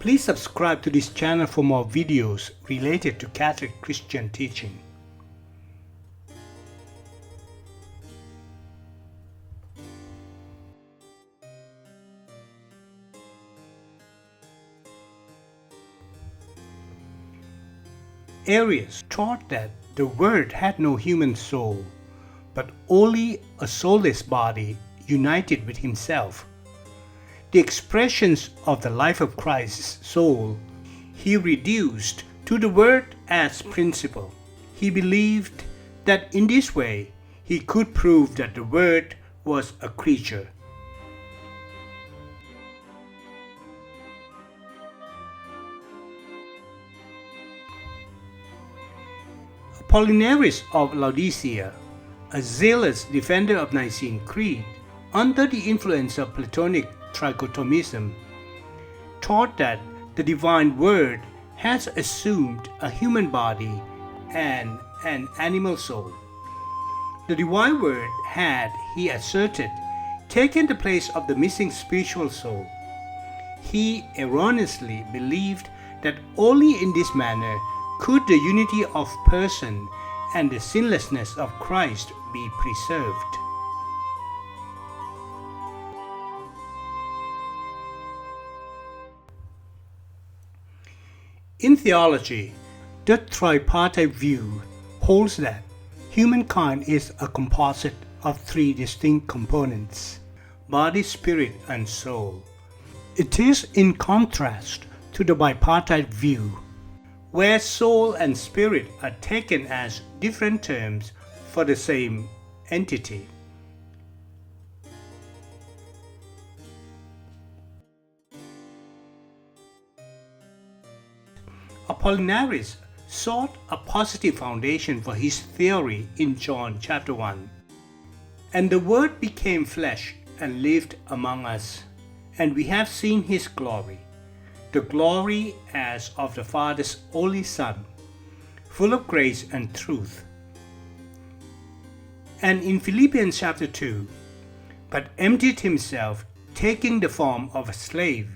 Please subscribe to this channel for more videos related to Catholic Christian teaching. Arius taught that the Word had no human soul, but only a soulless body united with himself. The expressions of the life of Christ's soul he reduced to the Word as principle. He believed that in this way he could prove that the Word was a creature. Apollinarius of Laodicea, a zealous defender of Nicene Creed, under the influence of Platonic trichotomism, taught that the divine Word has assumed a human body and an animal soul. The divine Word had, he asserted, taken the place of the missing spiritual soul. He erroneously believed that only in this manner could the unity of person and the sinlessness of Christ be preserved. In theology, the tripartite view holds that humankind is a composite of three distinct components: body, spirit, and soul. It is in contrast to the bipartite view, where soul and spirit are taken as different terms for the same entity. Apollinarius sought a positive foundation for his theory in John chapter 1. And the Word became flesh and lived among us, and we have seen his glory, the glory as of the Father's only Son, full of grace and truth. And in Philippians chapter 2, but emptied himself, taking the form of a slave,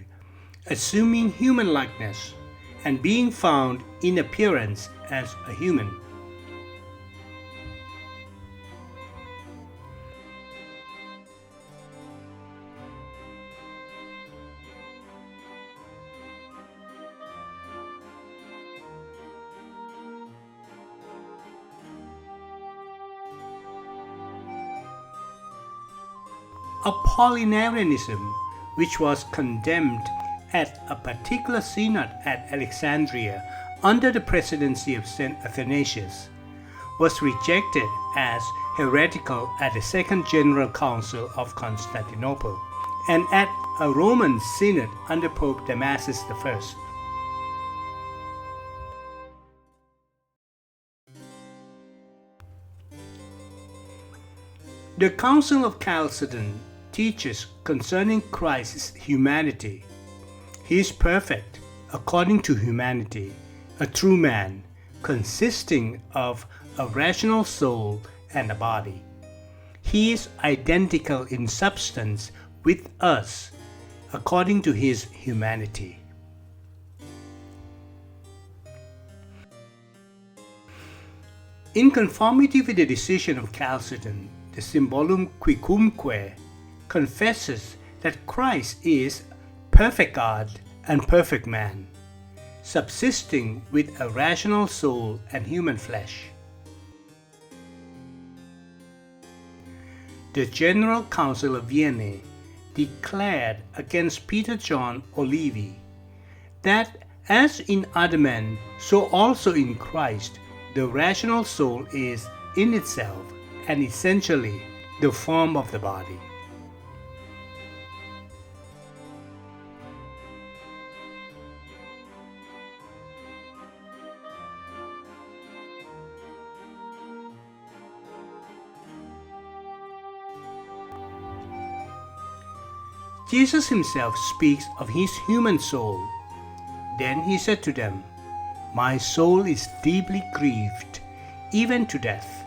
assuming human likeness, and being found in appearance as a human. Apollinarianism, which was condemned at a particular synod at Alexandria under the presidency of St. Athanasius, was rejected as heretical at the Second General Council of Constantinople and at a Roman synod under Pope Damasus I. The Council of Chalcedon teaches concerning Christ's humanity. He is perfect according to humanity, a true man, consisting of a rational soul and a body. He is identical in substance with us according to his humanity. In conformity with the decision of Chalcedon, the Symbolum Quicumque confesses that Christ is perfect God and perfect man, subsisting with a rational soul and human flesh. The General Council of Vienna declared against Peter John Olivi that as in other men, so also in Christ, the rational soul is in itself and essentially the form of the body. Jesus himself speaks of his human soul. Then he said to them, "My soul is deeply grieved, even to death.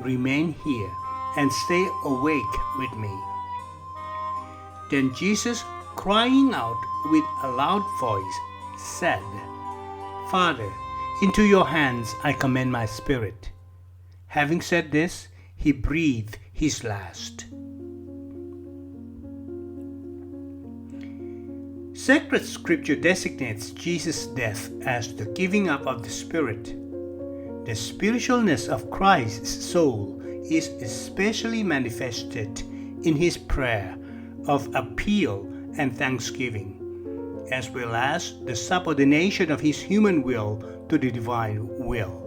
Remain here and stay awake with me." Then Jesus, crying out with a loud voice, said, "Father, into your hands I commend my spirit." Having said this, he breathed his last. Sacred Scripture designates Jesus' death as the giving up of the Spirit. The spiritualness of Christ's soul is especially manifested in his prayer of appeal and thanksgiving, as well as the subordination of his human will to the divine will.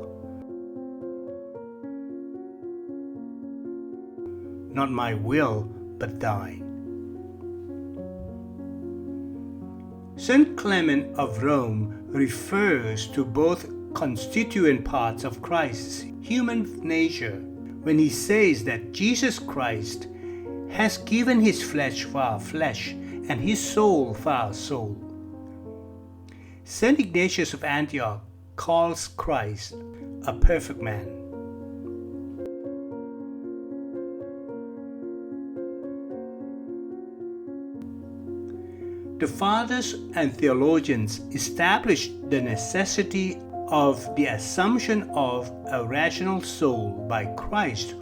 Not my will, but thine. Saint Clement of Rome refers to both constituent parts of Christ's human nature when he says that Jesus Christ has given his flesh for our flesh and his soul for our soul. Saint Ignatius of Antioch calls Christ a perfect man. The fathers and theologians established the necessity of the assumption of a rational soul by Christ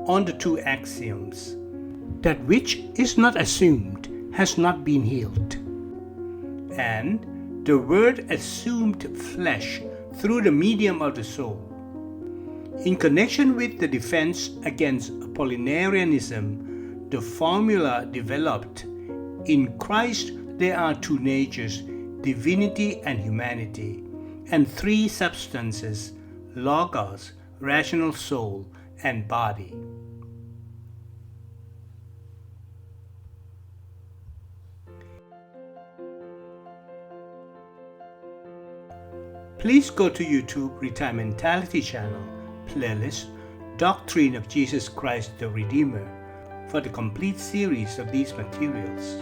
on the two axioms: that which is not assumed has not been healed, and the Word assumed flesh through the medium of the soul. In connection with the defense against Apollinarianism, the formula developed: in Christ there are two natures, divinity and humanity, and three substances, logos, rational soul, and body. Please go to YouTube Retimentality channel, playlist Doctrine of Jesus Christ the Redeemer for the complete series of these materials.